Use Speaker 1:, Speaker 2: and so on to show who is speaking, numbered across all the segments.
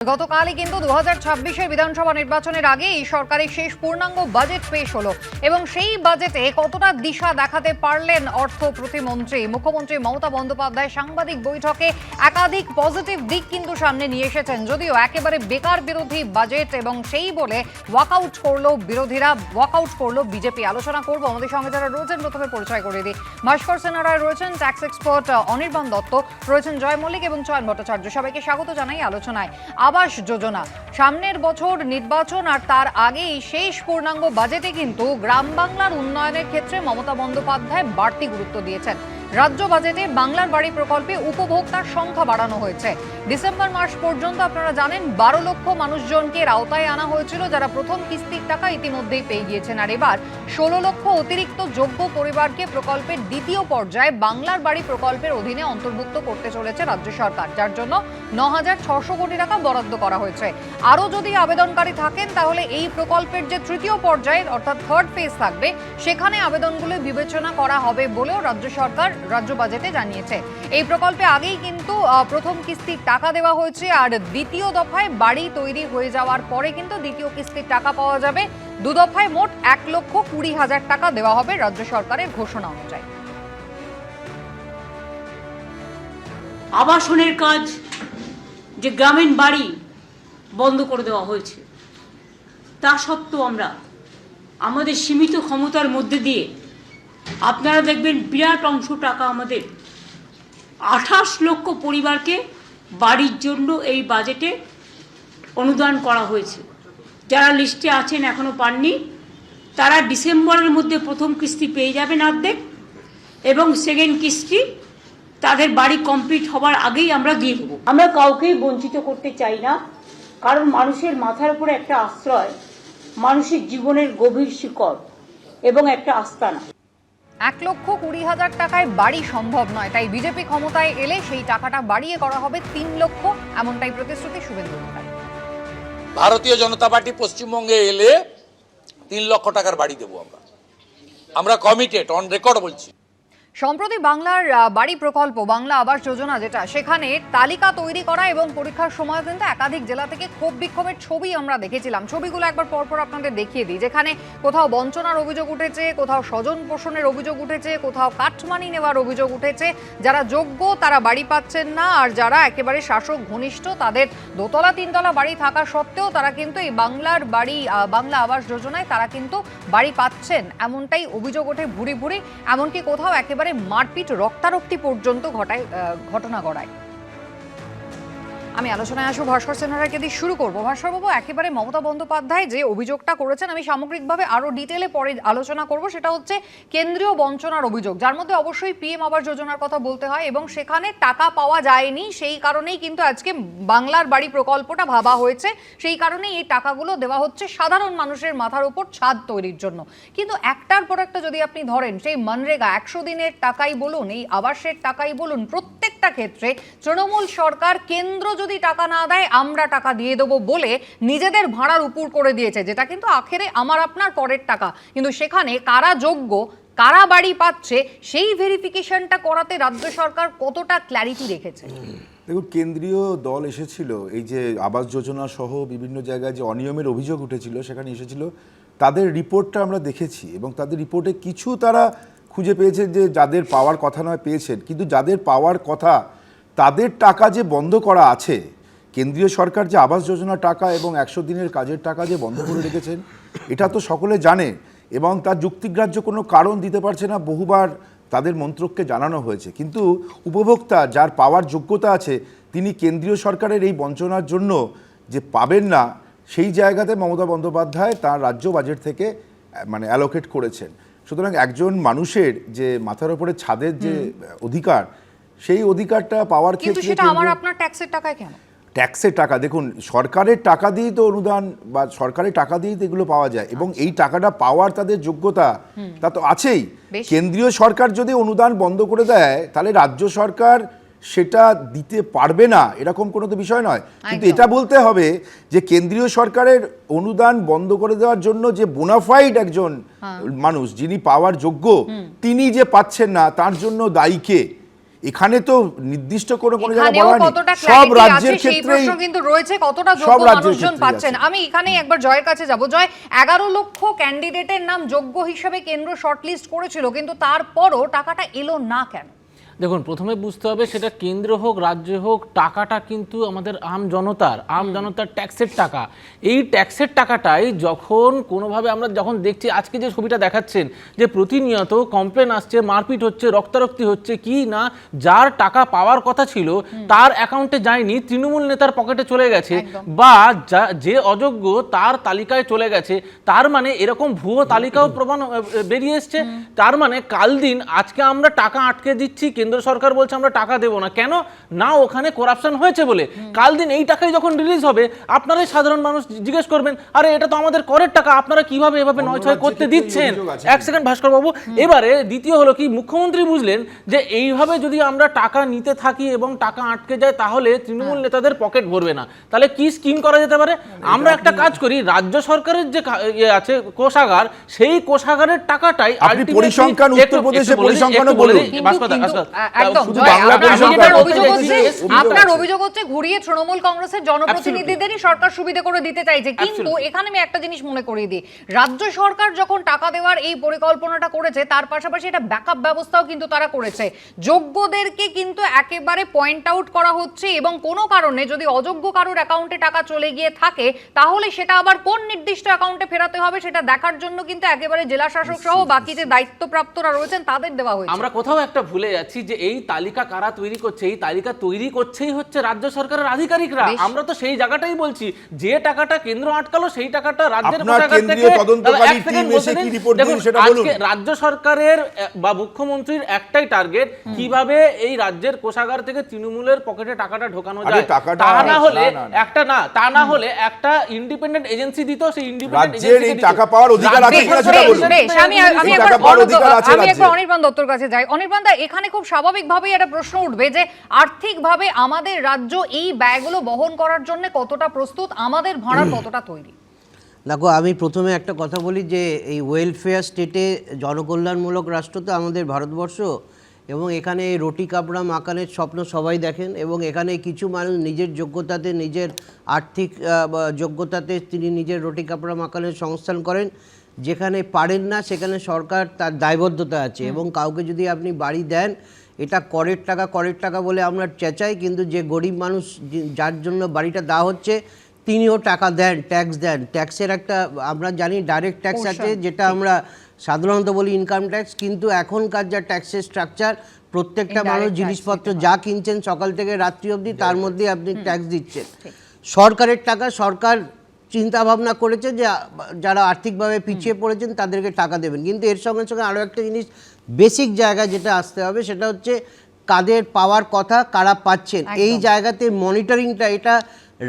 Speaker 1: গতকালই কিন্তু 2026-এর বিধানসভা নির্বাচনের আগে এই সরকারের শেষ পূর্ণাঙ্গ বাজেট পেশ হলো এবং সেই বাজেটে কতটা দিশা দেখাতে পারলেন অর্থ প্রতিমন্ত্রী মুখ্যমন্ত্রী মমতা বন্দ্যোপাধ্যায় সাংবাদিক বৈঠকে একাধিক পজিটিভ দিক কিন্তু সামনে নিয়ে এসেছেন। যদিও একেবারে বেকার বিরোধী বাজেট এবং সেই বলে ওয়াকআউট করলো বিজেপি। আলোচনা করব আমাদের সঙ্গে যারা রয়েছেন, প্রথমে পরিচয় করে দিই। ভাস্কর সেনারায় রয়েছেন ট্যাক্স এক্সপার্ট অনির্বাণ দত্ত, রয়েছেন জয় মল্লিক এবং চয়ন ভট্টাচার্য। সবাইকে স্বাগত জানাই আলোচনায়। আবাস যোজনা, সামনের বছর নির্বাচন আর তার আগেই শেষ পূর্ণাঙ্গ বাজেটে কিন্তু গ্রাম বাংলার উন্নয়নের ক্ষেত্রে মমতা বন্দ্যোপাধ্যায় বাড়তি গুরুত্ব দিয়েছেন। রাজ্য বাজেটে বাংলার বাড়ি প্রকল্পে উপভোক্তার সংখ্যা বাড়ানো হয়েছে। ডিসেম্বর মাস পর্যন্ত আপনারা জানেন 12 লক্ষ মানুষজনকে এর আওতায় আনা হয়েছিল, যারা প্রথম কিস্তির টাকা ইতিমধ্যেই পেয়ে গিয়েছেন। আর এবার 16 লক্ষ অতিরিক্ত যোগ্য পরিবারকে প্রকল্পের দ্বিতীয় পর্যায়ে বাংলার বাড়ি প্রকল্পের অধীনে অন্তর্ভুক্ত করতে চলেছে রাজ্য সরকার, যার জন্য 9,600 কোটি টাকা বরাদ্দ করা হয়েছে। আরও যদি আবেদনকারী থাকেন তাহলে এই প্রকল্পের যে তৃতীয় পর্যায়ের অর্থাৎ থার্ড ফেজ থাকবে, সেখানে আবেদনগুলো বিবেচনা করা হবে বলেও রাজ্য সরকার রাজ্য বাজেটে জানিয়েছে। এই প্রকল্পে আগেই কিন্তু প্রথম কিস্তির টাকা দেওয়া হয়েছে, আর দ্বিতীয় দফায় বাড়ি তৈরি হয়ে যাওয়ার পরে কিন্তু দ্বিতীয় কিস্তির টাকা পাওয়া যাবে। দু দফায় মোট 1,20,000 টাকা দেওয়া হবে রাজ্য সরকারের ঘোষণা অনুযায়ী।
Speaker 2: আবাসনের কাজ, যে গ্রামীণ বাড়ি বন্ধ করে দেওয়া হয়েছে, তা সত্ত্বেও আমরা আমাদের সীমিত ক্ষমতার মধ্যে দিয়ে আপনারা দেখবেন বিরাট অংশ টাকা আমাদের 28 লক্ষ পরিবারকে বাড়ির জন্য এই বাজেটে অনুদান করা হয়েছে। যারা লিস্টে আছেন এখনো পাননি, তারা ডিসেম্বরের মধ্যে প্রথম কিস্তি পেয়ে যাবেন অর্ধেক, এবং সেকেন্ড কিস্তি তাদের বাড়ি কমপ্লিট হবার আগেই আমরা দিয়ে দেবো। আমরা কাউকেই বঞ্চিত করতে চাই না, কারণ মানুষের মাথার উপরে একটা আশ্রয় মানুষের জীবনের গভীর শিকড় এবং একটা আস্তানা।
Speaker 1: 1,20,000 টাকায় বাড়ি সম্ভব নয়, তাই বিজেপি ক্ষমতায় এলে সেই টাকাটা বাড়িয়ে করা হবে 3 লক্ষ, এমনটাই প্রতিশ্রুতি শুভেন্দু অধিকারী।
Speaker 3: ভারতীয় জনতা পার্টি পশ্চিমবঙ্গে এলে 3 লক্ষ টাকার বাড়ি দেবো আমরা কমিটেড, অন রেকর্ড বলছি।
Speaker 1: সম্প্রতি বাংলার বাড়ি প্রকল্প বাংলা আবাস যোজনা, যেটা সেখানে তালিকা তৈরি করা এবং পরীক্ষার সময় কিন্তু একাধিক জেলা থেকে ক্ষোভ বিক্ষোভের ছবি আমরা দেখেছিলাম। ছবিগুলো একবার পরপর আপনাদের দেখিয়ে দিই। যেখানে কোথাও বঞ্চনার অভিযোগ উঠেছে, কোথাও স্বজন পোষণের অভিযোগ উঠেছে, কোথাও কাটমানি নেওয়ার অভিযোগ উঠেছে। যারা যোগ্য তারা বাড়ি পাচ্ছেন না, আর যারা একেবারে শাসক ঘনিষ্ঠ তাদের দোতলা তিনতলা বাড়ি থাকা সত্ত্বেও তারা কিন্তু এই বাংলা আবাস যোজনায় তারা কিন্তু বাড়ি পাচ্ছেন, এমনটাই অভিযোগ ওঠে ভুরি ভুরি। এমনকি কোথাও একেবারে মারপিট রক্তারক্তি পর্যন্ত ঘটনা ঘটায়। আমি আলোচনায় আসবো, ভাস্কর সেনারাকে দিয়ে শুরু করবো। ভাস্করবাবু, একেবারে মমতা বন্দ্যোপাধ্যায় যে অভিযোগটা করেছেন, আমি সামগ্রিকভাবে আরো ডিটেলে পরে আলোচনা করব। সেটা হচ্ছে কেন্দ্রীয় বঞ্চনার অভিযোগ, যার মধ্যে অবশ্যই পিএম আবাস যোজনার কথা বলতে হয়, এবং সেখানে টাকা পাওয়া যায়নি। সেই কারণেই কিন্তু আজকে বাংলার বাড়ি প্রকল্পটা ভাবা হয়েছে, সেই কারণেই এই টাকাগুলো দেওয়া হচ্ছে সাধারণ মানুষের মাথার উপর ছাদ তৈরির জন্য। কিন্তু একটার পর একটা যদি আপনি ধরেন, সেই মনরেগা 100 দিনের টাকাই বলুন, এই আবাসের টাকাই বলুন, প্রত্যেকটা ক্ষেত্রে তৃণমূল সরকার কেন্দ্র যদি টাকা না দেয় আমরা টাকা দিয়ে দেবো বলে নিজেদের ভাড়ার উপর করে দিয়েছে, যেটা কিন্তু আখেরে আমার আপনার করের টাকা। কিন্তু সেখানে কারা যোগ্য, কারা বাড়ি পাচ্ছে, সেই ভেরিফিকেশনটা করাতে রাজ্য সরকার কতটা ক্ল্যারিটি রেখেছে?
Speaker 4: দেখুন, কেন্দ্রীয় দল এসেছিল, এই যে আবাস যোজনা সহ বিভিন্ন জায়গায় যে অনিয়মের অভিযোগ উঠেছিল সেখানে এসেছিল, তাদের রিপোর্টটা আমরা দেখেছি এবং তাদের রিপোর্টে কিছু তারা খুঁজে পেয়েছে যে যাদের পাওয়ার কথা নয় পেয়েছেন, কিন্তু যাদের পাওয়ার কথা তাদের টাকা যে বন্ধ করা আছে, কেন্দ্রীয় সরকার যে আবাস যোজনার টাকা এবং 100 দিনের কাজের টাকা যে বন্ধ করে রেখেছেন, এটা তো সকলে জানে এবং তার যুক্তিগ্রাহ্য কোনো কারণ দিতে পারছে না। বহুবার তাদের মন্ত্রককে জানানো হয়েছে, কিন্তু উপভোক্তা যার পাওয়ার যোগ্যতা আছে তিনি কেন্দ্রীয় সরকারের এই বঞ্চনার জন্য যে পাবেন না, সেই জায়গাতে মমতা বন্দ্যোপাধ্যায় তার রাজ্য বাজেট থেকে অ্যালোকেট করেছেন। সুতরাং একজন মানুষের যে মাথার উপরে ছাদের যে অধিকার, সেই অধিকারটা পাওয়ার ক্ষেত্রে
Speaker 1: সেটা আমার আপনার ট্যাক্সের টাকায় কেন?
Speaker 4: ট্যাক্সের টাকা, দেখুন, সরকারের টাকা দিয়েই তো অনুদান বা সরকারের টাকা দিয়েই তো এগুলো পাওয়া যায়, এবং এই টাকাটা পাওয়ার তাদের যোগ্যতা তা তো আছেই। কেন্দ্রীয় সরকার যদি অনুদান বন্ধ করে দেয় তাহলে রাজ্য সরকার সেটা দিতে পারবে না, এরকম কোনো তো বিষয় নয়। কিন্তু এটা বলতে হবে যে কেন্দ্রীয় সরকারের অনুদান বন্ধ করে দেওয়ার জন্য যে বোনাফাইড একজন মানুষ যিনি পাওয়ার যোগ্য, তিনি যে পাচ্ছেন না তার জন্য দায়ী কে? এখানে তো নির্দিষ্ট কোনো জায়গায়
Speaker 1: এখানেও
Speaker 4: বলা নেই,
Speaker 1: কতটা
Speaker 4: সব
Speaker 1: ক্ল্যারিটি আছে
Speaker 4: রাজ্যের
Speaker 1: সেই
Speaker 4: ক্ষেত্রেই
Speaker 1: প্রশ্ন কিন্তু রয়েছে, কতটা
Speaker 4: সব
Speaker 1: যোগ্য
Speaker 4: রাজ্যের
Speaker 1: মানুষজন
Speaker 4: ক্ষেত্রেই
Speaker 1: পাচ্ছেন।
Speaker 4: আছে।
Speaker 1: আমি এখানে একবার জয়ের কাছে যাব। জয়, 11 লক্ষ ক্যান্ডিডেটের নাম যোগ্য হিসেবে কেন্দ্র শর্টলিস্ট করেছিল, কিন্তু তারপরও টাকাটা এলো না কেন?
Speaker 5: দেখুন, প্রথমে বুঝতে হবে সেটা কেন্দ্র হোক রাজ্য হোক, টাকাটা কিন্তু আমাদের আম জনতার ট্যাক্সের টাকা। এই ট্যাক্সের টাকাটাই যখন কোনোভাবে আমরা যখন দেখছি, আজকে যে ছবিটা দেখাচ্ছেন যে প্রতিনিয়ত কমপ্লেন আসছে, মারপিট হচ্ছে, রক্তারক্তি হচ্ছে, কি না যার টাকা পাওয়ার কথা ছিল তার অ্যাকাউন্টে যায়নি, তৃণমূল নেতার পকেটে চলে গেছে, বা যে অযোগ্য তার তালিকায় চলে গেছে, তার মানে এরকম ভুয়ো তালিকাও প্রমাণ বেরিয়ে এসছে। তার মানে কাল দিন আজকে আমরা টাকা আটকে দিচ্ছি, কেন্দ্র সরকার বলছে আমরা টাকা দেবো না, কেন না ওখানে করাপশন হয়েছে বলে। কাল দিন এই টাকাই যখন রিলিজ হবে, আপনারাই সাধারণ মানুষ জিজ্ঞেস করবেন, আরে এটা তো আমাদের করের টাকা, আপনারা কিভাবে এভাবে 9-6 করতে দিচ্ছেন? এক সেকেন্ড ভাস্কর বাবু, এবারে দ্বিতীয় হলো কি, মুখ্যমন্ত্রী বুঝলেন যে এইভাবে যদি আমরা টাকা নিতে থাকি এবং টাকা আটকে যায় তাহলে তৃণমূল নেতাদের পকেট ভরবে না। তাহলে কি স্কিম করা যেতে পারে? আমরা একটা কাজ করি, রাজ্য সরকারের যে আছে কোষাগার, সেই কোষাগারের টাকাটাই
Speaker 4: আপনি পরিসংখ্যান উত্তরপ্রদেশে পরিসংখ্যানও বলুন।
Speaker 1: একদম
Speaker 4: শুধু
Speaker 1: জয়,
Speaker 4: বাংলা
Speaker 1: আপনার
Speaker 4: পরিসংখ্যান
Speaker 1: আপনার অভিযোগ হচ্ছে ঘুরিয়ে তৃণমূল কংগ্রেসের জনপ্রতিনিধিদেরই সরকার সুবিধা করে দিতে চাইছে। কিন্তু এখানে আমি একটা জিনিস মনে করিয়ে দিই, রাজ্য সরকার যখন টাকা দেওয়ার এই পরিকল্পনাটা করেছে, তার পাশাপাশি এটা ব্যাকআপ ব্যবস্থাও কিন্তু তারা করেছে। যোগ্যদেরকে কিন্তু একেবারে পয়েন্ট আউট করা হচ্ছে, এবং কোনো কারণে যদি অযোগ্য কারোর অ্যাকাউন্টে টাকা চলে গিয়ে থাকে, তাহলে সেটা আবার কোন নির্দিষ্ট অ্যাকাউন্টে ফেরাতে হবে সেটা দেখার জন্য কিন্তু একেবারে জেলা শাসক সহ বাকি যে দায়িত্বপ্রাপ্তরা রয়েছেন তাদের দেওয়া হয়েছে।
Speaker 5: আমরা কোথাও একটা ভুলে যাচ্ছি যে এই তালিকা কারা তৈরি করছে, এই তালিকা তৈরি করছেই হচ্ছে রাজ্য সরকারের আধিকারিকরা। আমরা তো সেই জায়গাটাই বলছি, যে টাকাটা কেন্দ্র আটকালো সেই টাকাটা রাজ্যের কোষাগার থেকে। আজকে রাজ্য সরকারের বা মুখ্যমন্ত্রীর একটাই টার্গেট, কিভাবে এই রাজ্যের কোষাগার থেকে তৃণমূলের পকেটে টাকাটা ঢোকানো যায়। তা না হলে একটা ইন্ডিপেন্ডেন্ট এজেন্সি দিত, সেই ইন্ডিপেন্ডেন্ট এজেন্সি
Speaker 4: টাকা পাওয়ার অধিকার আছে কিনা সেটা বলুন।
Speaker 1: আমি একবার অনির্বাণ দত্তর কাছে যাই। অনির্বাণ দা, এখানে খুব স্বাভাবিকভাবেই একটা প্রশ্ন উঠবে যে আর্থিকভাবে আমাদের রাজ্য এই ব্যয়গুলো বহন করার জন্য কতটা প্রস্তুত, আমাদের ভাড়া কতটা তৈরি?
Speaker 6: দেখো, আমি প্রথমে একটা কথা বলি যে এই ওয়েলফেয়ার স্টেটে জনকল্যাণমূলক রাষ্ট্র তো আমাদের ভারতবর্ষ, এবং এখানে রুটি কাপড়া মাকানের স্বপ্ন সবাই দেখেন, এবং এখানে কিছু মানুষ নিজের যোগ্যতাতে, নিজের আর্থিক যোগ্যতাতে তিনি নিজের রুটি কাপড়া মাকানের সংস্থান করেন। যেখানে পারেন না সেখানে সরকার তার দায়বদ্ধতা আছে, এবং কাউকে যদি আপনি বাড়ি দেন, এটা করের টাকা বলে আমরা চেঁচাই, কিন্তু যে গরিব মানুষ যার জন্য বাড়িটা দেওয়া হচ্ছে তিনিও টাকা দেন, ট্যাক্স দেন। ট্যাক্সের একটা আমরা জানি ডাইরেক্ট ট্যাক্স আছে, যেটা আমরা সাধারণত বলি ইনকাম ট্যাক্স, কিন্তু এখনকার যা ট্যাক্সের স্ট্রাকচার, প্রত্যেকটা মানুষ জিনিসপত্র যা কিনছেন সকাল থেকে রাত্রি অবধি তার মধ্যে আপনি ট্যাক্স দিচ্ছেন। সরকারের টাকা সরকার চিন্তা ভাবনা করেছে যে যারা আর্থিকভাবে পিছিয়ে পড়েছেন তাদেরকে টাকা দেবেন, কিন্তু এর সঙ্গে সঙ্গে আরও একটা জিনিস বেসিক জায়গায় যেটা আসতে হবে সেটা হচ্ছে কাদের পাওয়ার কথা, কারা পাচ্ছেন। এই জায়গাতে মনিটরিংটা, এটা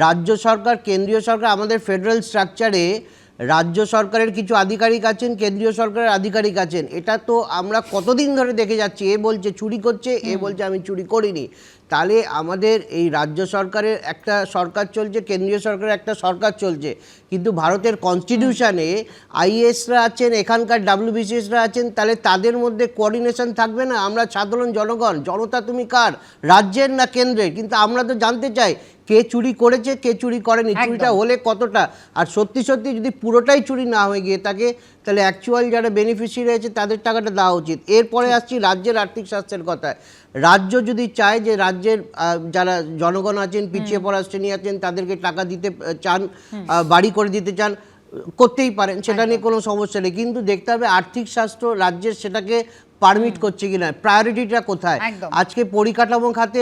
Speaker 6: রাজ্য সরকার, কেন্দ্রীয় সরকার, আমাদের ফেডারেল স্ট্রাকচারে রাজ্য সরকারের কিছু আধিকারিক আছেন, কেন্দ্রীয় সরকারের আধিকারিক আছেন। এটা তো আমরা কতদিন ধরে দেখে যাচ্ছি, এ বলছে চুরি করছে, এ বলছে আমি চুরি করিনি। তাহলে আমাদের এই রাজ্য সরকারের একটা সরকার চলছে, কেন্দ্রীয় সরকারের একটা সরকার চলছে, কিন্তু ভারতের কনস্টিটিউশনে আইএএসরা আছেন, এখানকার ডাব্লিউবিসিএসরা আছেন, তাহলে তাদের মধ্যে কোঅর্ডিনেশন থাকবে না? আমরা সাধারণ জনগণ, জনতা তুমি কার, রাজ্যের না কেন্দ্রের? কিন্তু আমরা তো জানতে চাই কে চুরি করেছে, কে চুরি করেনি, চুরিটা হলে কতটা, আর সত্যি সত্যি যদি পুরোটাই চুরি না হয়ে গিয়ে থাকে তাহলে অ্যাকচুয়াল যারা বেনিফিশিয়ারি আছে তাদের টাকাটা দেওয়া উচিত। এরপরে আসছি রাজ্যের আর্থিক স্বাস্থ্যের কথায়। রাজ্য যদি চায় যে রাজ্যের যারা জনগণ আছেন, পিছিয়ে পড়া শ্রেণী আছেন, তাদেরকে টাকা দিতে চান, বাড়ি করে দিতে চান, করতেই পারেন, সেটা নিয়ে কোনো সমস্যা নেই, কিন্তু দেখতে হবে আর্থিক স্বাস্থ্য রাজ্যের সেটাকে পারমিট করছে কিনা, প্রায়োরিটিটা কোথায়। আজকে পরিকাঠামো খাতে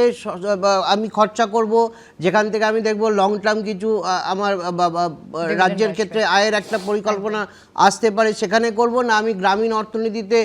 Speaker 6: আমি খরচা করব, যেখান থেকে আমি দেখব লং টার্ম কিছু আমার রাজ্যের ক্ষেত্রে আয়ের একটা পরিকল্পনা আসতে পারে, সেখানে করব না আমি গ্রামীণ অর্থনীতিতে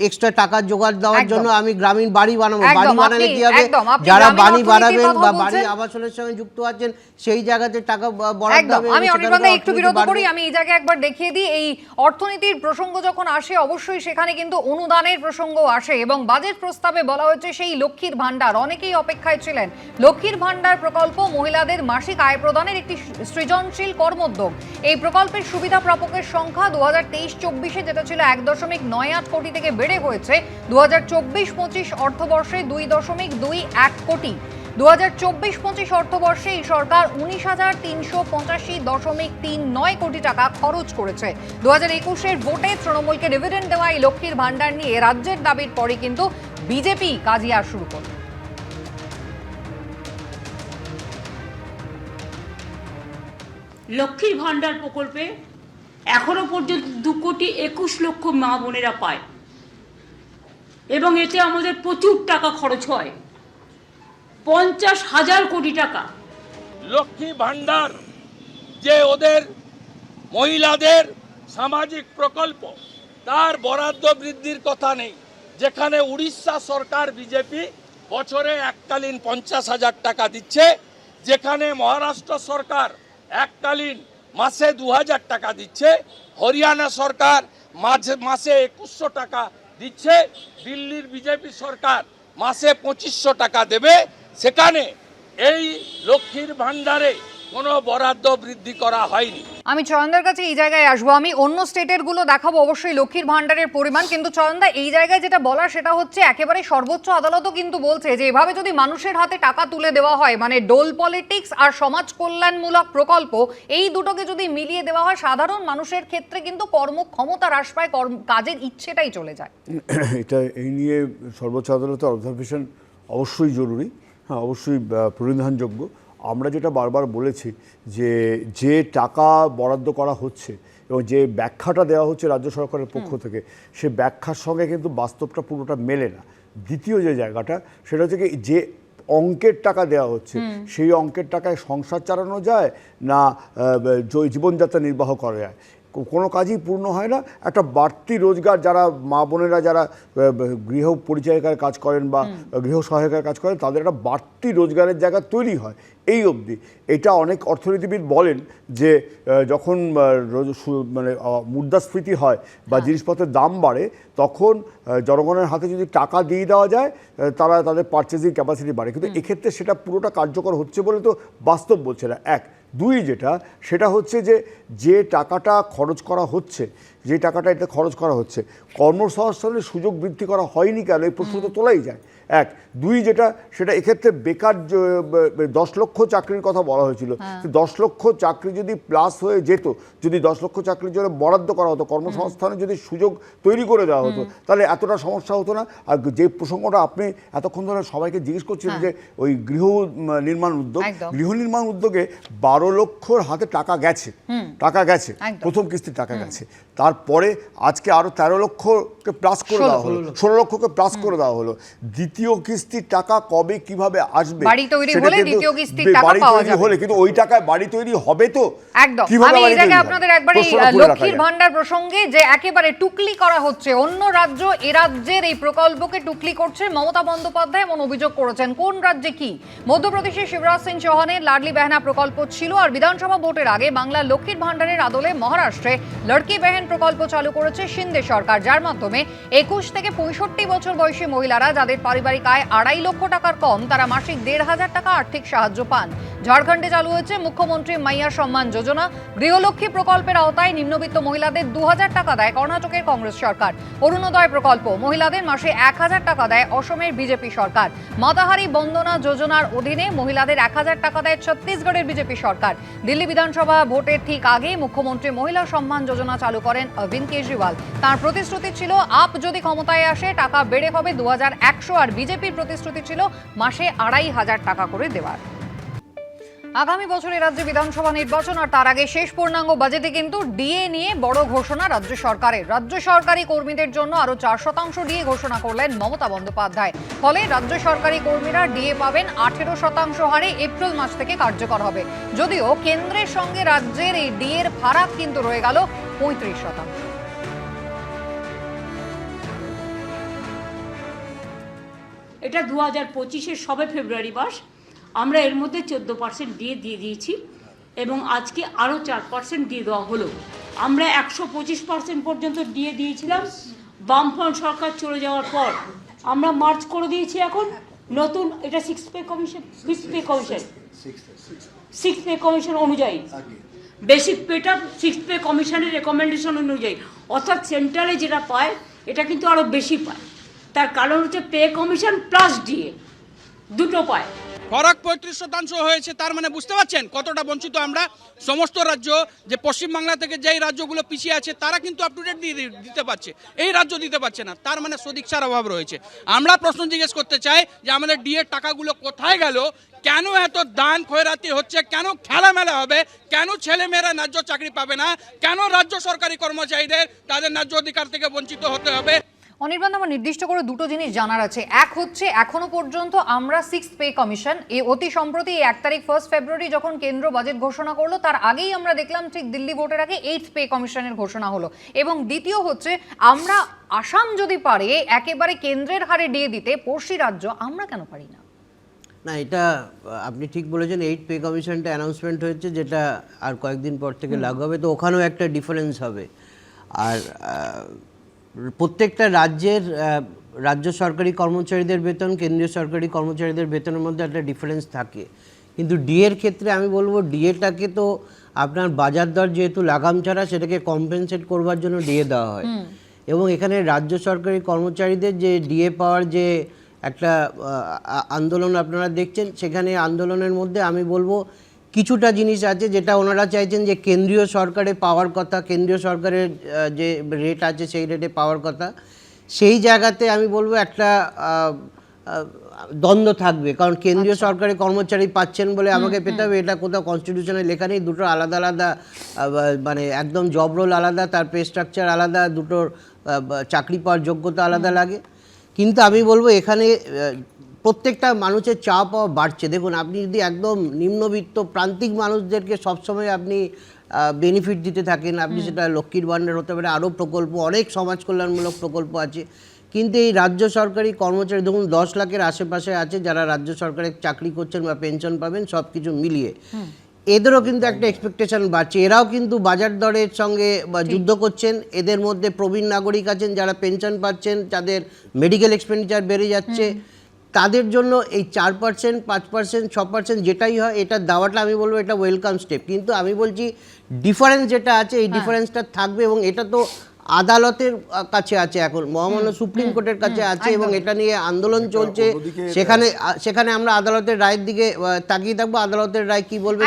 Speaker 6: এক্সট্রা টাকা জোগাড় দেওয়ার জন্য আমি গ্রামীণ বাড়ি বানাবো। বাড়ি বানালে কি হবে, যারা বাড়ি বানাবেন বা বাড়ি আবাসনের সঙ্গে যুক্ত আছেন সেই জায়গাতে টাকা বরাদ্দ হবে।
Speaker 1: আমি অনির্বাণদা একটু বিরোধ করি, আমি এই জায়গায় একবার দেখিয়ে দিই, এই অর্থনীতির প্রসঙ্গ যখন আসে অবশ্যই সেখানে কিন্তু অনুদানের প্রসঙ্গ আসে, এবং বাজেট প্রস্তাবে বলা হয়েছে সেই লক্ষ্মীর ভান্ডার, অনেকেই অপেক্ষায় ছিলেন। লক্ষ্মীর ভান্ডার প্রকল্প মহিলাদের মাসিক আয় প্রদানের একটি সৃজনশীল কর্মোদ্যোগ। এই প্রকল্পের সুবিধা প্রাপকের সংখ্যা 2023-24 যেটা ছিল 1.98 কোটি থেকে থেকে বেড়ে হয়েছে 2024-25 অর্থবর্ষে 2.21 কোটি। 2024-25 অর্থবর্ষে এই সরকার 19,385.39 কোটি টাকা খরচ করেছে। 2021-এর ভোটে তৃণমূলকে ডিভিডেন্ড দেওয়া এই লক্ষ্মীর ভান্ডার নিয়ে রাজ্যের দাবির পরে কিন্তু বিজেপি কাজিয়া শুরু করে।
Speaker 2: লক্ষ্মীর ভান্ডার প্রকল্পে এখনো পর্যন্ত 2,21,00,000 মা বোনেরা পায় এবং এতে আমাদের প্রচুর টাকা খরচ হয়, 50,000 কোটি টাকা।
Speaker 3: লক্ষ্মী ভান্ডার যে ওদের মহিলাদের সামাজিক প্রকল্প, তার বরাদ্দ বৃদ্ধির কথা নেই। যেখানে উড়িষ্যা সরকার বিজেপি বছরে এককালীন 50,000 টাকা দিচ্ছে, যেখানে মহারাষ্ট্র সরকার এককালীন মাসে 2,000 টাকা দিচ্ছে, হরিয়ানা সরকার মাসে 2,100 টাকা দিচ্ছে, দিল্লির বিজেপি সরকার মাসে 2,500 টাকা দেবে, সেখানে এই লক্ষ্মীর ভান্ডারে কোনো বরাদ্দ বৃদ্ধি করা হয়নি।
Speaker 1: আমি চয়নদার কাছে এই জায়গায় আসবো, আমি অন্য স্টেটের গুলো দেখাবো অবশ্যই লক্ষ্মীর ভান্ডারের পরিমাণ, কিন্তু চয়নদা এই জায়গায় যেটা বলার সেটা হচ্ছে একেবারে সর্বোচ্চ আদালতও কিন্তু বলছে যে এভাবে যদি মানুষের হাতে টাকা তুলে দেওয়া হয়, মানে ডোল পলিটিক্স আর সমাজ কল্যাণমূলক প্রকল্প এই দুটোকে যদি মিলিয়ে দেওয়া হয়, সাধারণ মানুষের ক্ষেত্রে কিন্তু কর্মক্ষমতা হ্রাস পায়, কাজের ইচ্ছেটাই চলে যায়।
Speaker 7: এটা এই নিয়ে সর্বোচ্চ আদালতের অবজারভেশন অবশ্যই জরুরি, হ্যাঁ অবশ্যই পরিধানযোগ্য। আমরা যেটা বারবার বলেছি যে টাকা বরাদ্দ করা হচ্ছে এবং যে ব্যাখ্যাটা দেওয়া হচ্ছে রাজ্য সরকারের পক্ষ থেকে, সে ব্যাখ্যার সঙ্গে কিন্তু বাস্তবটা পুরোটা মেলে না। দ্বিতীয় যে জায়গাটা সেটা হচ্ছে কি, যে অঙ্কের টাকা দেওয়া হচ্ছে সেই অঙ্কের টাকায় সংসার চালানো যায় না জীবনযাত্রা নির্বাহ করা যায়, কোনো কাজই পূর্ণ হয় না। একটা বাড়তি রোজগার যারা মা বোনেরা যারা গৃহ পরিচারিকার কাজ করেন বা গৃহ সহায়িকার কাজ করেন, তাদের একটা বাড়তি রোজগারের জায়গা তৈরি হয় এই অবধি। এটা অনেক অর্থনীতিবিদ বলেন যে যখন মানে মুদ্রাস্ফীতি হয় বা জিনিসপত্রের দাম বাড়ে, তখন জনগণের হাতে যদি টাকা দিয়ে দেওয়া যায় তারা তাদের পারচেজিং ক্যাপাসিটি বাড়ে, কিন্তু এক্ষেত্রে সেটা পুরোটা কার্যকর হচ্ছে বলে তো বাস্তব বলছে না। এক, দুই যেটা সেটা হচ্ছে যে টাকাটা খরচ করা হচ্ছে, যে টাকাটা এটা খরচ করা হচ্ছে, কর্মসংস্থানের সুযোগ বৃদ্ধি করা হয়নি কেন, এই প্রশ্ন তো তোলাই যায়। এক, দুই যেটা সেটা এক্ষেত্রে বেকার 10 লক্ষ চাকরির কথা বলা হয়েছিল, 10 লক্ষ চাকরি যদি প্লাস হয়ে যেত, যদি 10 লক্ষ চাকরির জন্য বরাদ্দ করা হতো, কর্মসংস্থানের যদি সুযোগ তৈরি করে দেওয়া হতো, তাহলে এতটা সমস্যা হতো না। আর যে প্রসঙ্গটা আপনি এতক্ষণ ধরে সবাইকে জিজ্ঞেস করছিলেন যে ওই গৃহ নির্মাণ উদ্যোগে 12 লক্ষর হাতে টাকা গেছে, প্রথম কিস্তির টাকা গেছে, তারপরে আজকে আরো 13 লক্ষকে প্লাস করে দেওয়া হলো, 16 লক্ষকে প্লাস করে দেওয়া হলো। দ্বিতীয় কিস্তির টাকা কবে কিভাবে আসবে,
Speaker 1: বাড়ি তৈরি হলে দ্বিতীয় কিস্তির টাকা পাওয়া যাবে,
Speaker 7: কিন্তু ওই টাকায় বাড়ি তৈরি হবে তো
Speaker 1: একদম। আমি এই জায়গায় আপনাদের একবারে লক্ষ্মীর ভান্ডার প্রসঙ্গে যে একেবারে টুকলি করা হচ্ছে, অন্য রাজ্য এ রাজ্যের এই প্রকল্পকে টুকলি করছে মমতা বন্দ্যোপাধ্যায় এমন অভিযোগ করেছেন। কোন রাজ্যে কি? মধ্যপ্রদেশের শিবরাজ সিং চৌহানের লাডলি বেহনা প্রকল্প ছিল, আর বিধানসভা ভোটের আগে বাংলার লক্ষ্মীর ভান্ডারের আদলে মহারাষ্ট্রে লড়কি বেহেন প্রকল্প চালু করেছে শিন্দে সরকার, যার মাধ্যমে 21 থেকে 65 বছর বয়সী মহিলারা যাদের পারিবারিক আয় 2.5 লক্ষ টাকার কম, তারা মাসিক 1,500 টাকা আর্থিক সাহায্য পান। ঝাড়খণ্ডে চালু হয়েছে মুখ্যমন্ত্রী মাইয়া সম্মান যোজনা। গৃহলক্ষ্মী প্রকল্পের আওতায় নিম্নবিত্ত মহিলাদের 2,000 টাকা দেয় কর্ণাটকের কংগ্রেস সরকার। অরুণোদয় প্রকল্প, মহিলাদের মাসে 1,000 টাকা দেয় অসমের বিজেপি সরকার। মাতাহারি বন্দনা যোজনার অধীনে মহিলাদের 1,000 টাকা দেয় ছত্তিশগড়ের বিজেপি সরকার। দিল্লি বিধানসভা ভোটের ঠিক আগে মুখ্যমন্ত্রী মহিলা সম্মান যোজনা চালু করেন অরবিন্দ কেজরিওয়াল। তার প্রতিশ্রুতি ছিল আপ যদি ক্ষমতায় আসে টাকা বেড়ে হবে 2,100, আর বিজেপির প্রতিশ্রুতি ছিল মাসে 2,500 টাকা করে দেওয়ার। আগামী বছরে রাজ্যে বিধানসভা নির্বাচন, আর তার আগে শেষ পূর্ণাঙ্গ বাজেটে কিন্তু ডিএ নিয়ে বড় ঘোষণা রাজ্য সরকারের। রাজ্য সরকারি কর্মীদের জন্য আরো 4% ডিএ ঘোষণা করলেন মমতা বন্দ্যোপাধ্যায়। ফলে রাজ্য সরকারি কর্মীরা ডিএ পাবেন 18% হারে এপ্রিল মাস থেকে কার্যকর হবে। যদিও কেন্দ্রের সঙ্গে রাজ্যের এই ডিএর ফারাক কিন্তু রয়ে গেল 35%।
Speaker 2: এটা 2025-এর সবে ফেব্রুয়ারি মাস, আমরা এর মধ্যে 14% ডিএ দিয়ে দিয়েছি এবং আজকে আরও 4% দিয়ে দেওয়া হলো। আমরা 125% পর্যন্ত ডিএ দিয়েছিলাম বামফ্রন্ট সরকার চলে যাওয়ার পর, আমরা মার্চ করে দিয়েছি এখন নতুন, এটা 5th পে কমিশন অনুযায়ী, বেসিক পেটা 6th পে কমিশনের রেকমেন্ডেশন অনুযায়ী, অর্থাৎ সেন্ট্রালে যেটা পায় এটা কিন্তু আরও বেশি পায়। তার কারণ হচ্ছে পে কমিশন প্লাস ডিএ দুটো পায়।
Speaker 8: ফরাক 35% হয়েছে, তার মানে বুঝতে পারছেন কতটা বঞ্চিত আমরা। সমস্ত রাজ্য, যে পশ্চিমবাংলা থেকে যেই রাজ্যগুলো পিছিয়ে আছে তারা কিন্তু আপ টু ডেট দিতে পারছে, এই রাজ্য দিতে পারছে না, তার মানে সদিচ্ছার অভাব রয়েছে। আমরা প্রশ্ন জিজ্ঞেস করতে চাই যে আমাদের ডিএর টাকাগুলো কোথায় গেল, কেন এত দান খয়রাতি হচ্ছে, কেন খেলামেলা হবে, কেন ছেলেমেয়েরা ন্যায্য চাকরি পাবে না, কেন রাজ্য সরকারি কর্মচারীদের তাদের ন্যায্য অধিকার থেকে বঞ্চিত হতে হবে।
Speaker 1: অনির্বাণ, আমার নির্দিষ্ট করে দুটো জিনিস জানার আছে। এক হচ্ছে, এখনো পর্যন্ত আমরা 6th পে কমিশন, অতি সম্প্রতি 1 তারিখ 1 ফেব্রুয়ারি যখন কেন্দ্র বাজেট ঘোষণা করলো, তার আগেই আমরা দেখলাম ঠিক দিল্লি ভোটের আগে 8th পে কমিশনের ঘোষণা হলো। এবং দ্বিতীয় হচ্ছে, আমরা আসাম যদি পারে একেবারে কেন্দ্রের হারে ডিএ দিতে, পড়শি রাজ্য আমরা কেন পারি না?
Speaker 6: না, এটা আপনি ঠিক বলেছেন। 8 পে কমিশনটা অ্যানাউন্সমেন্ট হয়েছে, যেটা আর কয়েকদিন পর থেকে লাগু হবে, তো ওখানেও একটা ডিফারেন্স হবে। আর প্রত্যেকটা রাজ্যের রাজ্য সরকারি কর্মচারীদের বেতন, কেন্দ্রীয় সরকারি কর্মচারীদের বেতনের মধ্যে একটা ডিফারেন্স থাকে। কিন্তু ডিএর ক্ষেত্রে আমি বলবো, ডিএটাকে তো আপনার বাজার দর যেহেতু লাগাম ছাড়া, সেটাকে কম্পেনসেট করবার জন্য ডিএ দেওয়া হয়। এবং এখানে রাজ্য সরকারি কর্মচারীদের যে ডিএ পাওয়ার যে একটা আন্দোলন আপনারা দেখছেন, সেখানে আন্দোলনের মধ্যে আমি বলবো কিছুটা জিনিস আছে যেটা ওনারা চাইছেন যে কেন্দ্রীয় সরকারে পাওয়ার কথা, কেন্দ্রীয় সরকারের যে রেট আছে সেই রেটে পাওয়ার কথা। সেই জায়গাতে আমি বলবো একটা দ্বন্দ্ব থাকবে, কারণ কেন্দ্রীয় সরকারি কর্মচারী পাচ্ছেন বলে আমাকে পেতে হবে, এটা কোথাও কনস্টিটিউশনে লেখা নেই। দুটো আলাদা আলাদা, মানে একদম জব রোল আলাদা, তার পে স্ট্রাকচার আলাদা, দুটোর চাকরি পাওয়ার যোগ্যতা আলাদা লাগে। কিন্তু আমি বলবো এখানে প্রত্যেকটা মানুষের চাওয়া পাওয়া বাড়ছে। দেখুন, আপনি যদি একদম নিম্নবিত্ত প্রান্তিক মানুষদেরকে সবসময় আপনি বেনিফিট দিতে থাকেন, আপনি সেটা লক্ষ্মীর ভাণ্ডার হতে পারে, আরও প্রকল্প, অনেক সমাজ কল্যাণমূলক প্রকল্প আছে, কিন্তু এই রাজ্য সরকারি কর্মচারী দেখুন 10 লাখের আশেপাশে আছে যারা রাজ্য সরকারে চাকরি করছেন বা পেনশন পাবেন, সব কিছু মিলিয়ে এদেরও কিন্তু একটা এক্সপেকটেশন বাড়ছে। এরাও কিন্তু বাজার দরের সঙ্গে যুদ্ধ করছেন। এদের মধ্যে প্রবীণ নাগরিক আছেন যারা পেনশন পাচ্ছেন, যাদের মেডিকেল এক্সপেন্ডিচার বেড়ে যাচ্ছে, তাদের জন্য এই 4%, 5%, 6% যেটাই হয়, এটা দেওয়াটা আমি বলবো এটা ওয়েলকাম স্টেপ। কিন্তু আমি বলছি ডিফারেন্স যেটা আছে, এই ডিফারেন্সটা থাকবে, এবং এটা তো আদালতের কাছে আছে, এখন মহামান্য সুপ্রিম কোর্টের কাছে আছে, এবং এটা নিয়ে আন্দোলন চলছে। সেখানে আমরা আদালতের রায়ের দিকে তাকিয়ে থাকবো, আদালতের রায় কি বলবে।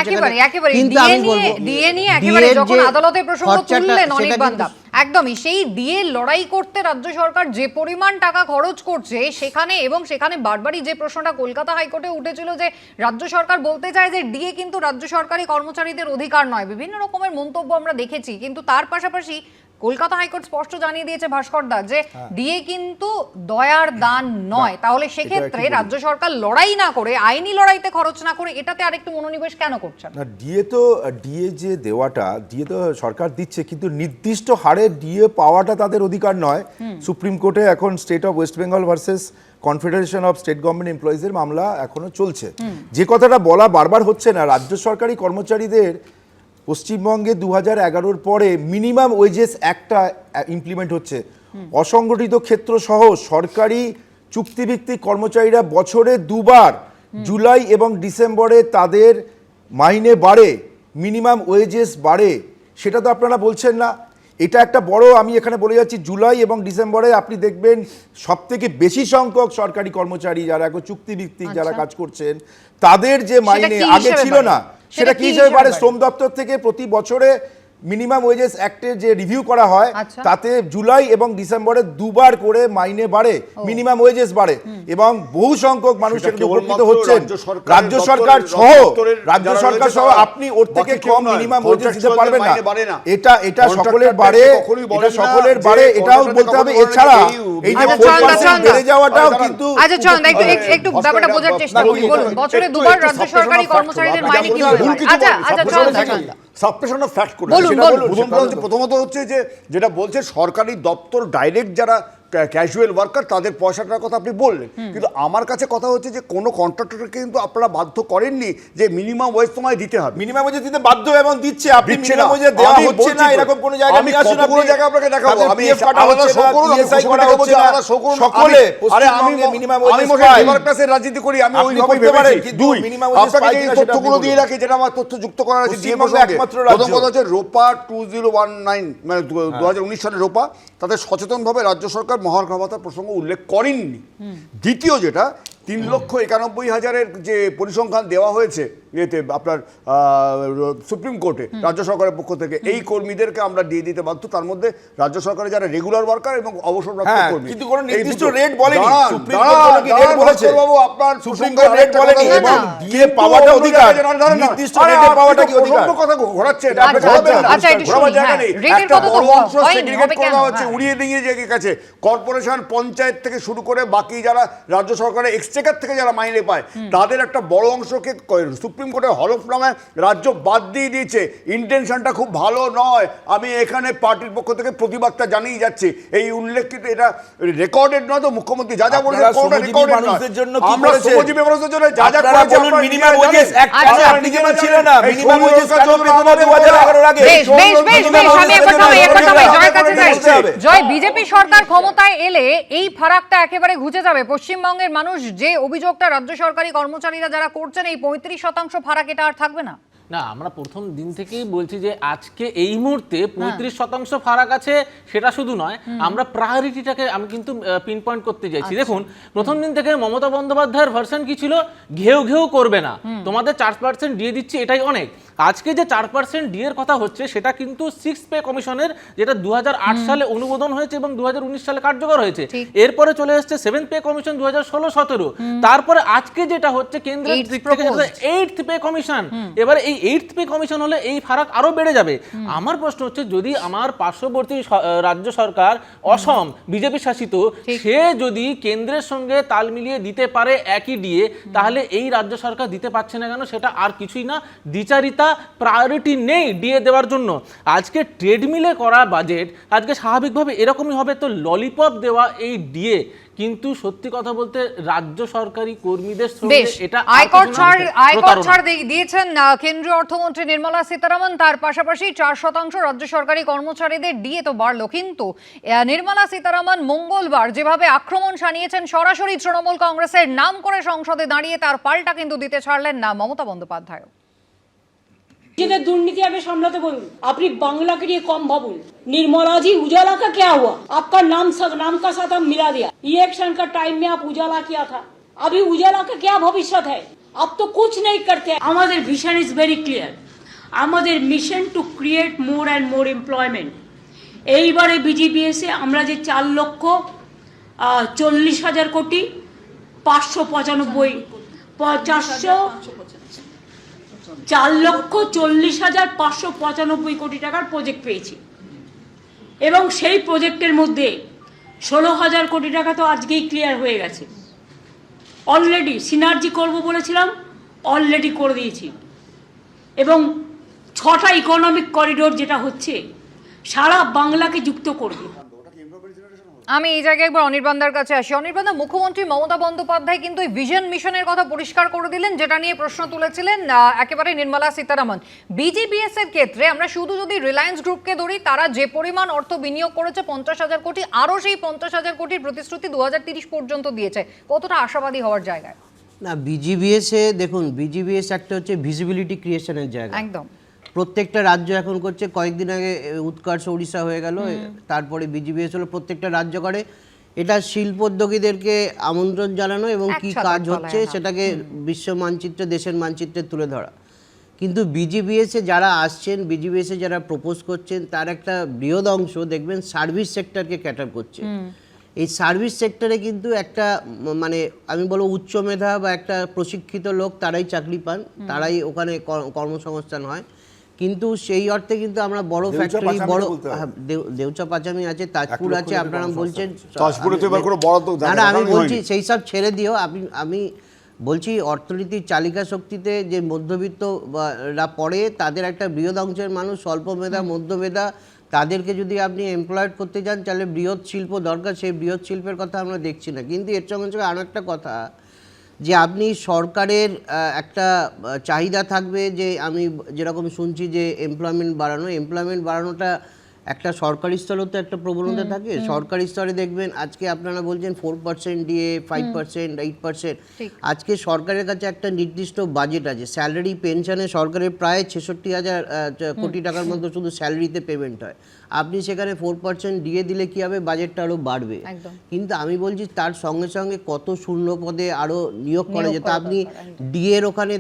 Speaker 1: কিন্তু আমি বলবো ডিএ নিয়ে একেবারে যখন আদালতের প্রসঙ্গ তুললেন অনির্বাণ দা, একদমই সেই ডিএ লড়াই করতে রাজ্য সরকার যে পরিমাণ টাকা খরচ করছে সেখানে, এবং সেখানে বারবারই যে প্রশ্নটা কলকাতা হাইকোর্টে উঠেছিল যে রাজ্য সরকার বলতে চায় যে ডিএ কিন্তু রাজ্য সরকারি কর্মচারীদের অধিকার নয়, বিভিন্ন রকমের মন্তব্য আমরা দেখেছি। কিন্তু তার পাশাপাশি কলকাতা হাইকোর্ট স্পষ্ট জানিয়ে দিয়েছে ভাস্কর দা যে ডিএ কিন্তু দয়ার দান নয়। তাহলে সেক্ষেত্রে রাজ্য সরকার লড়াই না করে, আইনি লড়াইতে খরচ না করে, এটাতে আরেকটু মনোনিবেশ কেন করছে না?
Speaker 4: ডিএ যে দেওয়াটা, ডিএ তো সরকার দিচ্ছে, কিন্তু নির্দিষ্ট হারে ডিএ পাওয়াটা তাদের অধিকার নয়। সুপ্রিম কোর্টে এখন state of West Bengal versus confederation of state government এমপ্লয়িজের মামলা এখনো চলছে। যে কথাটা বলা বারবার হচ্ছে না, রাজ্য সরকারি কর্মচারীদের পশ্চিমবঙ্গে 2011-র পরে মিনিমাম ওয়েজেস একটা ইমপ্লিমেন্ট হচ্ছে। অসংগঠিত ক্ষেত্র সহ সরকারি চুক্তিভিত্তিক কর্মচারীরা বছরে 2 বার, জুলাই এবং ডিসেম্বরে তাদের মাইনে বাড়ে, মিনিমাম ওয়েজেস বাড়ে। সেটা তো আপনারা বলছেন না। এটা একটা বড়, আমি এখানে বলে যাচ্ছি, জুলাই এবং ডিসেম্বরে আপনি দেখবেন সবথেকে বেশি সংখ্যক সরকারি কর্মচারী যারা এখন চুক্তিভিত্তিক যারা কাজ করছেন, তাদের যে মাইনে আগে ছিল না, সেটা কি হিসেবে বাড়ে? শ্রম দপ্তর থেকে প্রতি বছরে মিনিমাম ওয়েজেস অ্যাক্টে যে রিভিউ করা হয়, তাতে জুলাই এবং ডিসেম্বরে 2 বার করে মাইনে বাড়ে, মিনিমাম ওয়েজেস বাড়ে, এবং বহু সংখ্যক মানুষ এর উপকৃত হচ্ছেন। রাজ্য সরকার সহ আপনি ওর থেকে কম মিনিমাম ওয়েজেস দিতে পারবেন না। এটা সকলের বাড়ে, এটা সকলের বাড়ে, এটাও বলতে হবে। এছাড়া এই যে 4% বেড়ে যাওয়াটাও কিন্তু,
Speaker 1: আচ্ছা চল একটু ব্যাপারটা বোঝার চেষ্টা করি। বলুন, বছরে 2 বার রাজ্য সরকারি কর্মচারীদের মাইনে কিভাবে বাড়ে? আচ্ছা চল
Speaker 7: সাবপ্রেশন অফ ফ্যাক্ট করে প্রথমত হচ্ছে যে যেটা বলছে সরকারি দপ্তর ডাইরেক্ট যারা ক্যাজুয়াল ওয়ার্কার, তাদের পয়সাটার কথা আপনি বললেন, কিন্তু আমার কাছে কথা হচ্ছে যে কোনো কন্ট্রাক্টরকে কিন্তু আপনারা বাধ্য করেননি যে মিনিমাম ওয়েজ তোমায় দিতে হবে।
Speaker 4: মিনিমাম ওয়েজ দিতে বাধ্য এবং দিচ্ছে, আপনি মিনিমাম ওয়েজ দেওয়া হচ্ছে না এরকম কোন জায়গা নিয়ে আসুন,
Speaker 7: কোন জায়গা আপনাকে দেখাবো। আমি আলাদা শো করুন, ইএসআই করা হচ্ছে না, আলাদা শো করুন সকলে। আরে আমি মিনিমাম ওয়েজ পাই, লেবার ক্লাসের রাজনীতি করি, আমি ওইভাবেই ভেবেছি। দুই, আপনাকে এই তথ্যগুলো দিয়ে রাখি যেটা আমার তথ্য যুক্ত করা আছে দিয়ে বসে। প্রথম কথা হচ্ছে রোপা 2019 মানে 2019 সালের রোপা, তাতে সচেতনভাবে রাজ্য সরকার মহার্ঘ ভাতার প্রসঙ্গ উল্লেখ করেননি। দ্বিতীয় যেটা 3,91,000-এর যে পরিসংখ্যান দেওয়া হয়েছে এতে আপনার সুপ্রিম কোর্টে রাজ্য সরকারের পক্ষ থেকে, এই কর্মীদেরকে আমরা দিয়ে দিতে বাধ্য। তার মধ্যে রাজ্য সরকারের যারা রেগুলার ওয়ার্কার এবং অবসরপ্রাপ্ত
Speaker 4: হ্যাঁ,
Speaker 7: কর্মী।
Speaker 4: কিন্তু কোনো
Speaker 7: এই
Speaker 4: নির্দিষ্ট
Speaker 7: দুটো।
Speaker 4: রেট বলেনি।
Speaker 7: দাঁড়ান,
Speaker 4: সুপ্রিম কোর্ট কোনো কি রেট বলেছে?
Speaker 7: বাবু, আপনার
Speaker 4: সুপ্রিম কোর্ট রেট বলেনি, এবং দিয়ে পাওয়াটা অধিকার, নির্দিষ্ট রেটে পাওয়াটা কি অধিকার?
Speaker 7: কথা ঘোরাচ্ছেন,
Speaker 1: আচ্ছা,
Speaker 7: আপনি ঘোরাবেন না।
Speaker 1: আচ্ছা, একটু
Speaker 7: ঘোরাবার
Speaker 1: শুনি,
Speaker 7: জায়গা
Speaker 1: হ্যাঁ।
Speaker 7: নেই।
Speaker 1: রেটের
Speaker 7: একটা
Speaker 1: কথা তো
Speaker 7: বড় অংশ
Speaker 1: হয়নি,
Speaker 7: সেগ্রিগেট
Speaker 1: হবে
Speaker 7: করে
Speaker 1: কেন?
Speaker 7: দেওয়া হচ্ছে,
Speaker 1: হ্যাঁ।
Speaker 7: উড়িয়ে দিয়ে গেছে। কর্পোরেশন, পঞ্চায়েত থেকে শুরু করে বাকি যারা রাজ্য সরকারের এক্সচেকার থেকে যারা মাইনে পায়, তাদের একটা বড় অংশকে সুপ্রিম কোর্টের হলফনামায় রাজ্য বাদ দিয়ে দিয়েছে। ইন্টেনশনটা খুব ভালো নয়। আমি এখানে পার্টির পক্ষ থেকে প্রতিবাদটা জানিয়ে যাচ্ছি। এই উল্লেখিত এটা রেকর্ডেড নয় তো, মুখ্যমন্ত্রী যা যা বলেছেন
Speaker 4: আপনারা
Speaker 7: কোনটা
Speaker 4: শ্রমজীবী
Speaker 7: রেকর্ডেড
Speaker 4: মানুষদের জন্য
Speaker 7: নয়।
Speaker 4: কি
Speaker 7: আমরা
Speaker 4: করেছেন?
Speaker 7: শ্রমজীবী মানুষদের জন্য যা যা
Speaker 4: আপনারা
Speaker 7: করেছি
Speaker 4: বলুন
Speaker 7: আপনারা
Speaker 4: মিনিমাম
Speaker 7: নিজেরা
Speaker 4: ওয়েজেস
Speaker 7: জানেন।
Speaker 4: একটা
Speaker 1: আচ্ছা।
Speaker 4: আপনি যেমন ছিলেন না,
Speaker 7: এই
Speaker 4: মিনিমাম ওয়েজেস
Speaker 7: সৌর
Speaker 4: কার্যকর
Speaker 7: কার্যকর
Speaker 4: পেত না 2011 আগে।
Speaker 1: বেশ বেশ বেশ বেশ, আমি একবার থামাই, একবার থামাই, জয়ের কাছে যাই।
Speaker 4: বুঝতে হবে।
Speaker 1: জয়, বিজেপি সরকার ক্ষমতায় এলে এই ফারাকটা একেবারে ঘুচে যাবে। পশ্চিমবঙ্গের মানুষ যে অভিযোগটা রাজ্য সরকারি কর্মচারীরা যারা করছেন, এই 35% ফারাক এটা আর থাকবে না।
Speaker 5: না, আমরা প্রথম দিন থেকেই বলছি যে আজকে এই মুহূর্তে 35% ফারাক আছে, সেটা শুধু নয়, আমরা প্রায়োরিটিটাকে আমি কিন্তু পিন পয়েন্ট করতে চাইছি। দেখুন, প্রথম দিন থেকে মমতা বন্দ্যোপাধ্যায়ের ভার্সন কি ছিল? ঘেউ ঘেউ করবে না, তোমাদের 4% দিয়ে দিচ্ছি, এটাই অনেক। আজকে যে 4% ডিএর কথা হচ্ছে সেটা কিন্তু 6 পে কমিশনের, যেটা 2008 সালে অনুমোদন হয়েছে এবং 2019 সালে কার্যকর হয়েছে। এরপরে চলে এসেছে 7 পে কমিশন 2016-17, তারপরে আজকে যেটা হচ্ছে কেন্দ্রের দিক থেকে 8th পে কমিশন। এবারে এই 8th পে কমিশন হলে এই ফারাক আরো বেড়ে যাবে। আমার প্রশ্ন হচ্ছে, যদি আমার পার্শ্ববর্তী রাজ্য সরকার অসম বিজেপি শাসিত, সে যদি কেন্দ্রের সঙ্গে তাল মিলিয়ে দিতে পারে একই ডিএ, তাহলে এই রাজ্য সরকার দিতে পারছে না কেন? সেটা আর কিছুই না, দ্বিচারিতা, প্রায়োরিটি নেই ডিএ দেওয়ার জন্য। আজকে ট্রেডমিলে করা বাজেট আজকে স্বাভাবিকভাবে এরকমই হবে। তো ললিপপ দেওয়া এই ডিএ কিন্তু সত্যি কথা বলতে রাজ্য সরকারি কর্মীদের সঙ্গে এটা
Speaker 1: আয়কর ছাড় দিয়েছেন কেন্দ্রীয় অর্থমন্ত্রী নির্মলা সীতারামন। তার পাশাপাশি 4% রাজ্য সরকারি কর্মচারীদের ডিএ তো বাড়লো, কিন্তু নির্মলা সীতারামন মঙ্গলবার যেভাবে আক্রমণ শানিয়েছেন সরাসরি তৃণমূল কংগ্রেসের নাম করে সংসদে দাঁড়িয়ে, তার পাল্টা কিন্তু দিতে ছাড়লেন না মমতা বন্দ্যোপাধ্যায়।
Speaker 2: নিজেদের দুর্নীতি আগে সামলাতে বলুন। আপনি বাংলা के लिए कम भाबुन। निर्मला जी, उजाला का क्या हुआ? आपका नाम का साथ हम मिला दिया। इलेक्शन का टाइम में आप उजाला किया था, अभी उजाला का क्या भविष्य है? अब तो कुछ नहीं करते। हमारे विजन इज वेरी क्लियर। हमारे mission to create more and more employment. এইবারে বিজিবিএস এ আমরা যে 4,40,000 কোটি 4,40,595 কোটি টাকার প্রজেক্ট পেয়েছি, এবং সেই প্রজেক্টের মধ্যে 16,000 কোটি টাকা তো আজকেই ক্লিয়ার হয়ে গেছে। অলরেডি সিনার্জি করব বলেছিলাম, অলরেডি করে দিয়েছি। এবং 6টা ইকোনমিক করিডোর যেটা হচ্ছে সারা বাংলাকে যুক্ত করবে।
Speaker 1: আমি এই জায়গায় একবার অনির্বাণদার কাছে আসি। অনির্বাণদা, মুখ্যমন্ত্রী মমতা বন্দ্যোপাধ্যায় কিন্তু এই ভিশন মিশনের কথা পরিষ্কার করে দিলেন, যেটা নিয়ে প্রশ্ন তুলেছিলেন একেবারে নির্মলা সীতারামন। বিজিবিএস এর ক্ষেত্রে আমরা শুধু যদি রিলায়েন্স গ্রুপকে ধরি, তারা যে পরিমাণ অর্থ বিনিয়োগ করেছে 50,000 কোটি, আরও সেই 50,000 কোটির প্রতিশ্রুতি 2030 পর্যন্ত দিয়েছে, কতটা আশাবাদী হওয়ার জায়গায়?
Speaker 6: না, বিজিবিএস এ দেখুন, বিজিবিএস একটা হচ্ছে ভিজিবিলিটি ক্রিয়েশনের জায়গা।
Speaker 1: একদম,
Speaker 6: প্রত্যেকটা রাজ্য এখন করছে। কয়েকদিন আগে উৎকর্ষ উড়িষ্যা হয়ে গেল, তারপরে বিজিবিএস হলো, প্রত্যেকটা রাজ্য করে। এটা শিল্পোদ্যোগীদেরকে আমন্ত্রণ জানানো এবং কি কাজ হচ্ছে সেটাকে বিশ্ব মানচিত্রে, দেশের মানচিত্রে তুলে ধরা। কিন্তু বিজিবিএসে যারা আসছেন, বিজিবিএসে যারা প্রপোজ করছেন, তার একটা বৃহৎ অংশ দেখবেন সার্ভিস সেক্টরকে ক্যাটার করছে। এই সার্ভিস সেক্টরে কিন্তু একটা মানে আমি বলবো উচ্চ মেধা বা একটা প্রশিক্ষিত লোক তারাই চাকরি পান, তারাই ওখানে কর্মসংস্থান হয়। কিন্তু সেই অর্থে কিন্তু আমরা বড় ফ্যাক্টরি, বড় দেউচা পাচামি আছে, তাজপুর আছে, আপনারা বলছেন না, আমি বলছি সেই সব ছেড়ে দিও। আমি বলছি অর্থনীতির চালিকা শক্তিতে যে মধ্যবিত্তরা পড়ে, তাদের একটা বৃহৎ অংশের মানুষ, স্বল্প মেধা, মধ্যমেধা, তাদেরকে যদি আপনি এমপ্লয়েড করতে চান, তাহলে বৃহৎ শিল্প দরকার। সেই বৃহৎ শিল্পের কথা আমরা দেখছি না। কিন্তু এর সঙ্গে সঙ্গে আরও একটা কথা, যে আপনি সরকারের একটা চাহিদা থাকবে, যে আমি যেরকম শুনছি যে এমপ্লয়মেন্ট বাড়ানোটা একটা সরকারি স্তরেও তো একটা প্রবণতা থাকে, সরকারি স্তরে দেখবেন আজকে আপনারা বলছেন 4% ডিএ, 5%, 8%। আজকে সরকারের কাছে একটা নির্দিষ্ট বাজেট আছে, স্যালারি পেনশনে সরকারের প্রায় 66,000 কোটি টাকার মতো শুধু স্যালারিতে পেমেন্ট হয়। আপনি সেখানে 4% ডিএ দিলে কি হবে, বাজেটটা আরো বাড়বে। কিন্তু আমি বলছি তার সঙ্গে সঙ্গে কত শূন্য পদে আরো নিয়োগ করা যেত। আপনি ডিএর ওখানে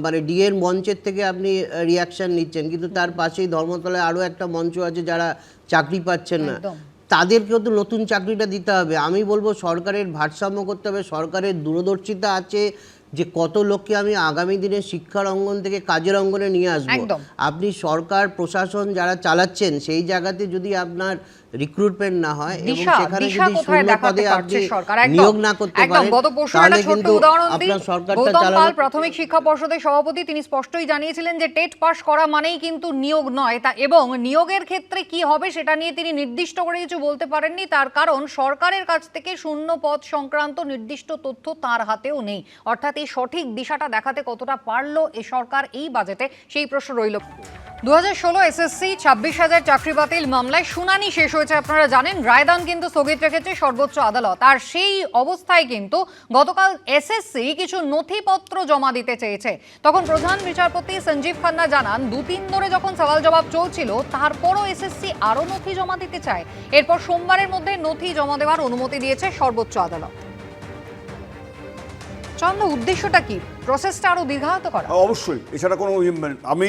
Speaker 6: মানে ডিএর মঞ্চের থেকে আপনি রিয়াকশন নিচ্ছেন, কিন্তু তার পাশেই ধর্মতলায় আরো একটা মঞ্চ আছে যারা চাকরি পাচ্ছেন না, তাদেরকেও তো নতুন চাকরিটা দিতে হবে। আমি বলবো সরকারের ভারসাম্য করতে হবে, সরকারের দূরদর্শিতা আছে যে কত লোককে আমি আগামী দিনে শিক্ষার অঙ্গন থেকে কাজের অঙ্গনে নিয়ে আসবো। আপনি সরকার প্রশাসন যারা চালাচ্ছেন সেই জায়গাতে যদি আপনার রিক্রুটমেন্ট না হয় এবং সেখানে যদি শূন্য পদে আপনি নিয়োগ না করতে পারেন, তাহলে কিন্তু আপনার সরকারটা চালানো।
Speaker 1: প্রাথমিক শিক্ষা পর্ষদের সভাপতি তিনি স্পষ্টই জানিয়েছিলেন যে টেট পাস করা মানেই কিন্তু নিয়োগ নয়, তা এবং নিয়োগের ক্ষেত্রে কি হবে সেটা নিয়ে তিনি নির্দিষ্ট করে কিছু বলতে পারেননি। তার কারণ সরকারের কাছ থেকে শূন্য পদ সংক্রান্ত নির্দিষ্ট তথ্য তার হাতেও নেই। অর্থাৎ এই সঠিক দিশাটা দেখাতে কতটা পারলো এ সরকার এই বাজেটে, সেই প্রশ্ন রইল। 2016 এসএসসি 26,000 চাকরি বাতিল মামলায় শুনানি শেষ হয়েছে, আপনারা জানেন। রায়দান কিন্তু স্থগিত রেখেছে সর্বোচ্চ আদালত। আর সেই অবস্থায় কিন্তু গতকাল এসএসসি কিছু নথিপত্র জমা দিতে চেয়েছে। তখন প্রধান বিচারপতি সঞ্জীব খান্না জানান 2-3 ধরে যখন সওয়াল জবাব চলছিল তারপরও এসএসসি আরও নথি জমা দিতে চায়। এরপর সোমবারের মধ্যে নথি জমা দেওয়ার অনুমতি দিয়েছে সর্বোচ্চ আদালত। চন্দ্র, উদ্দেশ্যটা কি? প্রসেসটা আরো দীর্ঘায়িত করা?
Speaker 7: অবশ্যই, এছাড়া কোনো আমি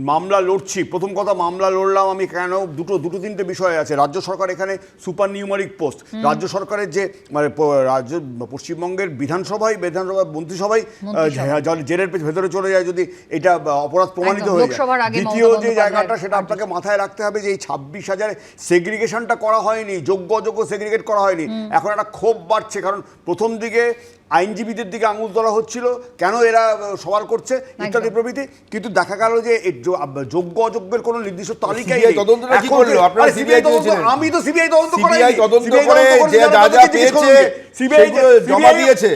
Speaker 7: মামলা লড়ছি, প্রথম কথা মামলা লড়লাম আমি কেন, দুটো তিনটে বিষয় আছে। রাজ্য সরকার এখানে সুপার নিউমারিক পোস্ট, রাজ্য সরকারের যে মানে রাজ্য পশ্চিমবঙ্গের বিধানসভায় মন্ত্রিসভায় জেলের ভেতরে চলে যায় যদি এটা অপরাধ প্রমাণিত হয়ে যায়। দ্বিতীয় যে জায়গাটা সেটা আপনাকে মাথায় রাখতে হবে যে এই 26,000 সেগ্রিগেশনটা করা হয়নি, যোগ্য অযোগ্য সেগ্রিগেট করা হয়নি। এখন একটা ক্ষোভ বাড়ছে, কারণ প্রথম দিকে আইনজীবীদের দিকে আঙুল তোলা হচ্ছিল কেন এরা সওয়াল করছে ইত্যাদি প্রভৃতি, কিন্তু দেখা গেল যে যোগ্য অযোগ্যের কোনো নির্দিষ্ট তালিকাই নেই। আমি তো সিবিআই তদন্ত করে যে যা যা পেয়েছে সিবিআই জমা দিয়েছে।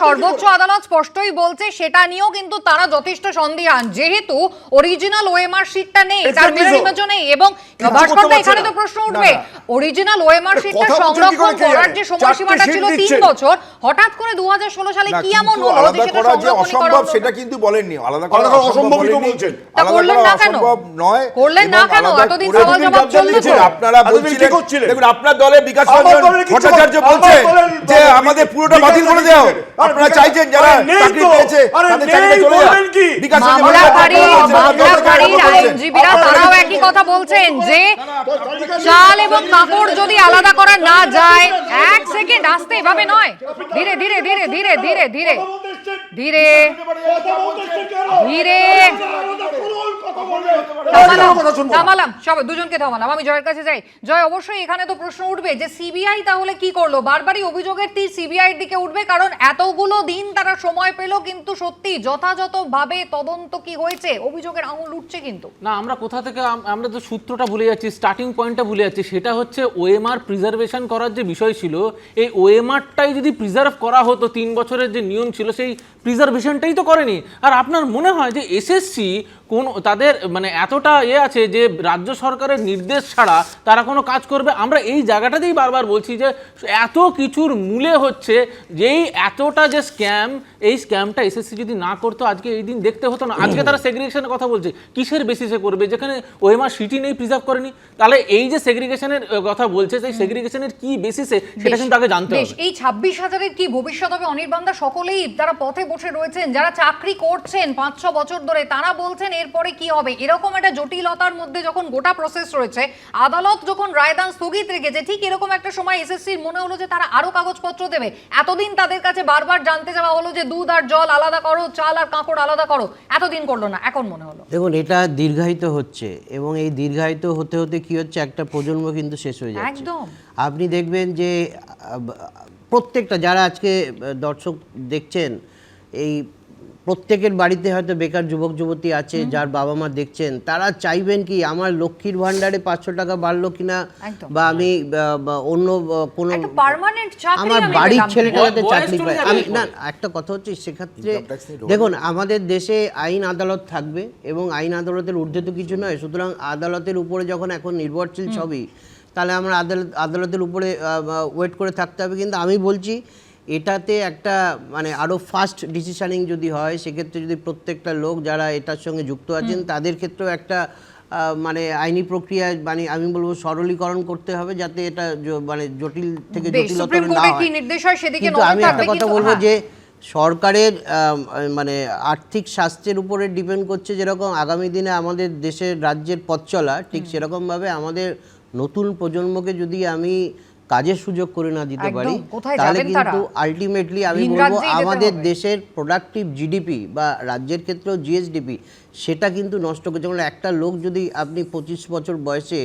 Speaker 1: সর্বোচ্চ আদালত স্পষ্টই বলছে সেটা নিয়েও কিন্তু তারা যথেষ্ট সন্দিহান, যেহেতু অরিজিনাল ওএমআর শিটটা নেই, তার মিরর ইমেজও নেই। এবং ভাস্করদা, এখানে তো প্রশ্ন উঠবে, অরিজিনাল ওএমআর শিটটা সংরক্ষণ করার যে সময়সীমাটা ছিল 3 বছর, হঠাৎ করে 2016 সালে কি এমন হলো যে সেটা সংরক্ষণ করা হলো?
Speaker 4: সেটা কিন্তু বলেননি, আলাদা করা
Speaker 7: অসম্ভব বলছেন।
Speaker 1: করলেন না কেন? করলেন না কেন? এতদিন সওয়াল জবাব চলছে।
Speaker 4: আপনারা বলছিলেন, দেখুন আপনার দলের বিকাশ রঞ্জন ভট্টাচার্য বলছে যে আমাদের পুরোটা বাতিল করে দাও। আপনারা চাইছেন যারা চাকরি পেয়েছে তাদের চাকরিতে চলে যাক। বিকাশ
Speaker 1: আইনজীবীরা তারাও একই কথা বলছেন যে চাল এবং কাপড় যদি আলাদা করা না যায়, এক সেকেন্ড, আস্তে, এভাবে নয়, ধীরে ধীরে ধীরে ধীরে ধীরে ধীরে ধীরে ধীরে থামালাম, সবাই দুজনকে থামালাম। আমি জয়ের কাছে যাই। জয়, অবশ্যই এখানে তো প্রশ্ন উঠবে যে সিবিআই তাহলে কি করলো? বারবারই অভিযোগের তীর সিবিআইয়ের দিকে উঠবে, কারণ এতগুলো দিন তারা সময় পেল, কিন্তু সত্যি যথাযথভাবে তদন্ত কি হয়েছে? অভিযোগের আঙুল উঠছে কিন্তু
Speaker 5: না। আমরা কোথা থেকে, আমরা তো সূত্রটা ভুলে যাচ্ছি, স্টার্টিং পয়েন্টটা ভুলে যাচ্ছি। সেটা হচ্ছে ওএমআর প্রিজার্ভেশন করার যে বিষয় ছিল, এই ওএমআরটাই যদি প্রিজার্ভ করা হতো, 3 বছরের যে নিয়ম ছিল সেই প্রিজার্ভেশনটাই তো করেনি। আর আপনার মনে হয় যে এসএসসি কোন তাদের মানে এতটা আছে যে রাজ্য সরকারের নির্দেশ ছাড়া তারা কোনো কাজ করবে? আমরা এই জায়গাটাতেই বারবার বলছি যে এত কিছুর মূলে হচ্ছে যেই এতটা যে স্ক্যাম, এই স্ক্যামটা এসএসসি যদি না করতো আজকে এই দিন দেখতে হতো না। আজকে তারা সেগ্রিগেশনের কথা বলছে, কিসের বেসিসে করবে যেখানে ওএমআর সিটি নেই, প্রিজার্ভ করেনি? তাহলে এই যে সেগ্রিগেশনের কথা বলছে, সেই সেগ্রিগেশনের কি বেসিসে সেটা কিন্তু আগে জানতে হবে।
Speaker 1: এই 26,000-এর কি ভবিষ্যৎ হবে? অনির্বাণদা, সকলেই যারা পথে বসে রয়েছেন, যারা চাকরি করছেন 5-6 বছর ধরে, তারা বলছেন এরপরে কি হবে? এরকম একটা জটিলতার মধ্যে যখন গোটা প্রসেস রয়েছে, আদালত যখন রায়দান স্থগিত রেখেছে, ঠিক এরকম একটা সময় এসএসসির মনে হলো যে তারা আরো কাগজপত্র দেবে। এতদিন তাদের কাছে বারবার জানতে যাওয়া হলো যে দুধ আর জল আলাদা করো, চাল আর কাপড় আলাদা করো, এতদিন করলো না, এখন মনে হলো।
Speaker 6: দেখুন, এটা দীর্ঘায়িত হচ্ছে এবং এই দীর্ঘায়িত হতে হতে কি হচ্ছে, একটা প্রজন্ম কিন্তু শেষ হয়ে যাচ্ছে।
Speaker 1: একদম
Speaker 6: আপনি দেখবেন যে প্রত্যেকটা যারা আজকে দর্শক দেখছেন, এই প্রত্যেকের বাড়িতে হয়তো বেকার যুবক যুবতী আছে, যার বাবা মা দেখছেন, তারা চাইবেন কি আমার লক্ষ্মীর ভান্ডারে 500 টাকা বাড়লো কিনা,
Speaker 1: একদম।
Speaker 6: বা আমি বা অন্য কোনো
Speaker 1: একটা পার্মানেন্ট চাকরি
Speaker 6: আমার
Speaker 1: আমি
Speaker 6: বাড়ির
Speaker 1: পেলাম।
Speaker 6: ছেলেটা যাতে
Speaker 5: বয়স
Speaker 6: চাকরি
Speaker 5: চলে
Speaker 6: পায়।
Speaker 5: যাবে
Speaker 6: আমি
Speaker 5: এরপর।
Speaker 6: না, একটা কথা হচ্ছে সেক্ষেত্রে
Speaker 4: Income tax নিয়ে
Speaker 6: দেখুন আমাদের দেশে আইন আদালত থাকবে এবং আইন আদালতের ঊর্ধ্বে তো কিছু নয়, সুতরাং আদালতের উপরে যখন এখন নির্ভরশীল সবই, তাহলে আমরা আদালতের উপরে ওয়েট করে থাকতে হবে। কিন্তু আমি বলছি এটাতে একটা মানে আরও ফাস্ট ডিসিশনিং যদি হয়, সেক্ষেত্রে যদি প্রত্যেকটা লোক যারা এটার সঙ্গে যুক্ত আছেন তাদের ক্ষেত্রেও একটা মানে আইনি প্রক্রিয়া মানে আমি বলবো সরলীকরণ করতে হবে, যাতে এটা মানে জটিল থেকে
Speaker 1: বেশ,
Speaker 6: জটিলতর
Speaker 1: সুপ্রিম
Speaker 6: না
Speaker 1: কোর্টের কি
Speaker 6: হয়।
Speaker 1: নির্দেশ হয় সেদিকে
Speaker 6: কিন্তু
Speaker 1: নজর
Speaker 6: আমি
Speaker 1: থাকবে,
Speaker 6: একটা কথা
Speaker 1: কিন্তু
Speaker 6: বলবো
Speaker 1: হ্যাঁ।
Speaker 6: যে সরকারের মানে আর্থিক স্বাস্থ্যের উপরে ডিপেন্ড করছে, যেরকম আগামী দিনে আমাদের দেশের রাজ্যের পথ চলা, ঠিক সেরকমভাবে আমাদের নতুন প্রজন্মকে যদি আমি কাজের সুযোগ করে না দিতে
Speaker 1: একদম,
Speaker 6: পারি,
Speaker 1: কোথায়
Speaker 6: তাহলে
Speaker 1: যাবেন তারা?
Speaker 6: কিন্তু আলটিমেটলি আমি
Speaker 1: ভিন
Speaker 6: বলবো
Speaker 1: রাজ্যেই যেতে
Speaker 6: আমাদের
Speaker 1: হবে।
Speaker 6: দেশের প্রোডাক্টিভ জিডিপি বা রাজ্যের ক্ষেত্রেও জিএসডিপি সেটা কিন্তু নষ্ট করছে। যেমন একটা লোক যদি আপনি 25 বছর বয়সে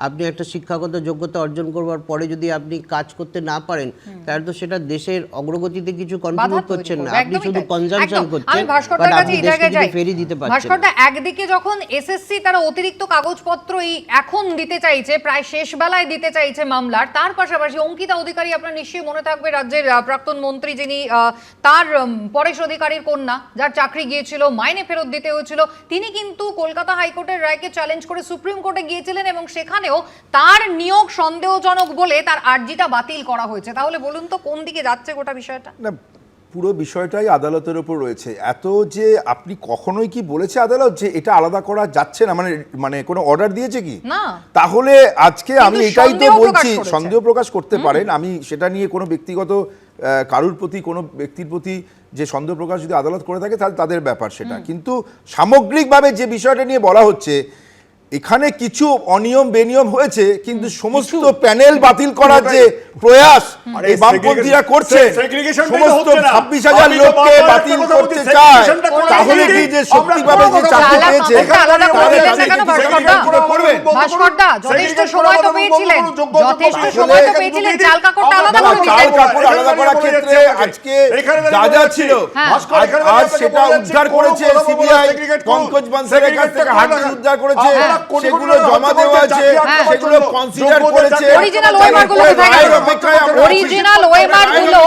Speaker 6: আপনি একটা শিক্ষাগত যোগ্যতা অর্জন করবার পরে যদি আপনি কাজ করতে না পারেন, তাহলে তো সেটা দেশের অগ্রগতিতে কিছু
Speaker 1: বাধা
Speaker 6: কন্ট্রিবিউট
Speaker 1: তৈরি
Speaker 6: করছেন না,
Speaker 1: করবে,
Speaker 6: আপনি
Speaker 1: একদমই
Speaker 6: শুধু
Speaker 1: তাই।
Speaker 6: কনজাম্পশন
Speaker 1: একদম।
Speaker 6: করছেন,
Speaker 1: আমি ভাস্করদার
Speaker 6: বাট
Speaker 1: কাছে
Speaker 6: আপনি
Speaker 1: এই
Speaker 6: দেশকে
Speaker 1: জায়গায়
Speaker 6: কিছু
Speaker 1: যাই।
Speaker 6: ফেরি দিতে পারছেন না।
Speaker 1: ভাস্করদা, একদিকে যখন এসএসসি তারা অতিরিক্ত কাগজপত্র এখন দিতে চাইছে, প্রায় শেষ বেলায় দিতে চাইছে মামলার, তার পাশাপাশি অঙ্কিতা অধিকারী, আপনার নিশ্চয়ই মনে থাকবে রাজ্যের প্রাক্তন মন্ত্রী, যিনি তার পরেশ অধিকারীর কন্যা, যার চাকরি গিয়েছিল, মাইনে ফেরত দিতে হয়েছিল, তিনি কিন্তু কলকাতা হাইকোর্টের রায়কে চ্যালেঞ্জ করে সুপ্রিম কোর্টে গিয়েছিলেন এবং সেখানেও তার নিয়োগ সন্দেহজনক বলে তার আর্জিটা বাতিল করা হয়েছে। তাহলে বলুন তো কোন দিকে যাচ্ছে গোটা বিষয়টা?
Speaker 4: না, পুরো বিষয়টাই আদালতের উপর রয়েছে। এত যে আপনি কখনোই কি বলেছে আদালত যে এটা আলাদা করা যাচ্ছে না, মানে কোনো অর্ডার দিয়েছে কি?
Speaker 1: না।
Speaker 4: তাহলে আজকে আমি
Speaker 1: কিন্তু
Speaker 4: এটাই তো
Speaker 1: সন্দেহ প্রকাশ
Speaker 4: বলছি,
Speaker 1: করেছে।
Speaker 4: সন্দেহ প্রকাশ করতে পারেন। আমি সেটা নিয়ে কোনো ব্যক্তিগত কারুর প্রতি, কোনো ব্যক্তির প্রতি যে সন্দেহ প্রকাশ যদি আদালত করে থাকে তাহলে তাদের ব্যাপার সেটা, কিন্তু সামগ্রিকভাবে যে বিষয়টা নিয়ে বলা হচ্ছে এখানে কিছু অনিয়ম বেনিয়ম হয়েছে, কিন্তু সমস্ত প্যানেল বাতিল করার যে প্রয়াস এই বামপন্থীরা করছে, সমস্ত 26,000 লোককে বাতিল করতে চায়, তাহলে কি যে সত্যিভাবে যে চাকরি পেয়েছে
Speaker 1: আলাদা করে
Speaker 4: তাহলে
Speaker 1: দিলেন না কেন ভাস্করদা?
Speaker 4: করবেন?
Speaker 1: ভাস্করদা, যথেষ্ট সময় তো পেয়েছিলেন, যথেষ্ট সময় তো পেয়েছিলেন, চাল কাপড়টা আলাদা করে
Speaker 4: চাল
Speaker 1: দিলেন।
Speaker 4: কাপড় আলাদা করার ক্ষেত্রে আজকে যা যা ছিল আজ সেটা উদ্ধার করেছে সিবিআই, পঙ্কজ বানসালের কাছ থেকে হার্ড ডিস্ক উদ্ধার করেছে, সেগুলো জমা দেওয়া আছে, সেগুলো কনসিডার করেছে।
Speaker 1: অরিজিনাল ওয়েমার গুলো কোথায় গেল? অরিজিনাল ওয়েমার গুলো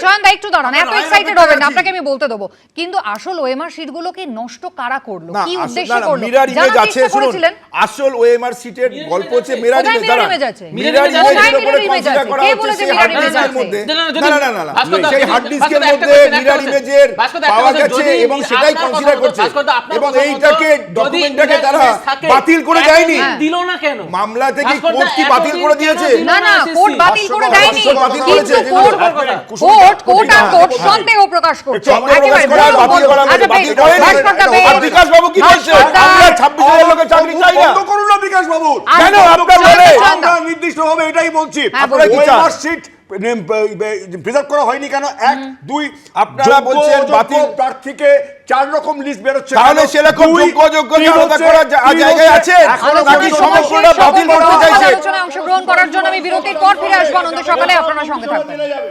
Speaker 1: চয়নদা একটু দাঁড়ান, এত এক্সাইটেড হবেন না, আপনাকে আমি বলতে দেবো। কিন্তু আসল ওয়েমার শিট গুলোকে নষ্ট কারা করলো,
Speaker 4: না,
Speaker 1: কি
Speaker 4: আসল-
Speaker 1: উদ্দেশ্যে
Speaker 4: না,
Speaker 1: করলো?
Speaker 4: মিরার ইমেজ
Speaker 1: জানার
Speaker 4: আছে,
Speaker 1: চেষ্টা
Speaker 4: শুনুন,
Speaker 1: করেছিলেন?
Speaker 4: আসল ওএমআর সিটের গল্প হচ্ছে মিরার
Speaker 1: কোথায়
Speaker 4: ইমেজ।
Speaker 1: মিরার
Speaker 4: দাঁড়ান,
Speaker 1: ইমেজ আছে?
Speaker 4: মিরার
Speaker 1: কোথায়
Speaker 4: ইমেজের উপরে
Speaker 1: মিরার ইমেজ
Speaker 4: কনসিডার
Speaker 1: আছে?
Speaker 4: করা
Speaker 1: কে
Speaker 4: হচ্ছে
Speaker 1: বলেছে
Speaker 4: সেই
Speaker 1: মিরার
Speaker 4: হার্ড
Speaker 1: ইমেজ
Speaker 4: ডিস্কের
Speaker 1: আছে?
Speaker 4: মধ্যে।
Speaker 5: না,
Speaker 4: না না না না,
Speaker 5: ভাস্করদা,
Speaker 4: সেই হার্ড ডিস্কের
Speaker 5: ভাস্করদা, একটা
Speaker 4: মধ্যে
Speaker 5: question, একটা
Speaker 4: মিরার
Speaker 5: question।
Speaker 4: ইমেজের
Speaker 5: ভাস্করদা, একটা
Speaker 4: পাওয়া
Speaker 5: কথা,
Speaker 4: গেছে
Speaker 5: যদি
Speaker 4: এবং সেটাই
Speaker 5: আপনার
Speaker 4: কনসিডার
Speaker 5: কথা
Speaker 4: করছে,
Speaker 5: ভাস্করদা, আপনার
Speaker 4: এবং
Speaker 5: কথা মতো
Speaker 4: এইটাকে
Speaker 5: যদি
Speaker 4: ডকুমেন্টটাকে
Speaker 5: মিরার
Speaker 4: তারা
Speaker 5: ইমেজ থাকে,
Speaker 4: বাতিল করে দেয়নি।
Speaker 5: এতদিন দিল না কেন?
Speaker 4: মামলা থেকে
Speaker 5: ভাস্করদা,
Speaker 4: কোর্ট কি বাতিল
Speaker 5: এতদিন
Speaker 4: করে
Speaker 5: কেন
Speaker 4: দিয়েছে?
Speaker 5: দিল
Speaker 1: না না,
Speaker 5: SSC?
Speaker 1: কোর্ট বাতিল করে দেয়নি,
Speaker 4: বাতিল
Speaker 1: কিন্তু
Speaker 4: করেছে,
Speaker 1: কোর্ট আর কোর্ট সন্দেহ প্রকাশ করছে।
Speaker 4: সন্দেহ প্রকাশ
Speaker 1: একেবারে
Speaker 4: করা,
Speaker 1: বলুন,
Speaker 4: বাতিল করা,
Speaker 1: আচ্ছা,
Speaker 4: বাতিল
Speaker 1: বেশ,
Speaker 4: করেনি।
Speaker 1: ভাস্করদা, বেশ।
Speaker 4: আর বিকাশবাবু কি বলছে?
Speaker 1: ভাস্করদা,
Speaker 4: আমরা 26,000 লোকের চাকরি চাই না।
Speaker 7: বন্ধ করুন না বিকাশ বাবু।
Speaker 4: কেন আপনার
Speaker 1: চয়নদা,
Speaker 4: বলে?
Speaker 1: চয়নদা।
Speaker 7: আমরা নির্দিষ্টভাবে এটাই বলছি,
Speaker 1: হ্যাঁ,
Speaker 4: আপনারা কি চান?
Speaker 7: ওএমআর সিট প্রিজার্ভ করা হয়নি কেন? এক, দুই,
Speaker 4: আপনারা
Speaker 7: যোগ্য
Speaker 4: বলছেন
Speaker 7: অযোগ্য
Speaker 4: বাতিল-
Speaker 7: প্রার্থীকে 4 রকম লিস্ট বেরোচ্ছে।
Speaker 4: তাহলে
Speaker 7: কেন?
Speaker 4: সেরকম
Speaker 7: দুই,
Speaker 4: যোগ্য অযোগ্য
Speaker 7: তিন
Speaker 4: আলাদা
Speaker 7: হচ্ছে-
Speaker 4: করার
Speaker 7: তিন
Speaker 4: জায়গায়
Speaker 7: হচ্ছে,
Speaker 4: আছেন?
Speaker 7: এখনো
Speaker 4: নাকি
Speaker 7: পর্যন্ত
Speaker 4: সমগ্রটা বাতিল করতে চাইছেন?
Speaker 1: আলোচনায় অংশগ্রহণ করার জন্য আমি বিরতির পর ফিরে আসবো আনন্দ সকালে, আপনারা সঙ্গে থাকবেন।
Speaker 7: মিলে যাবে।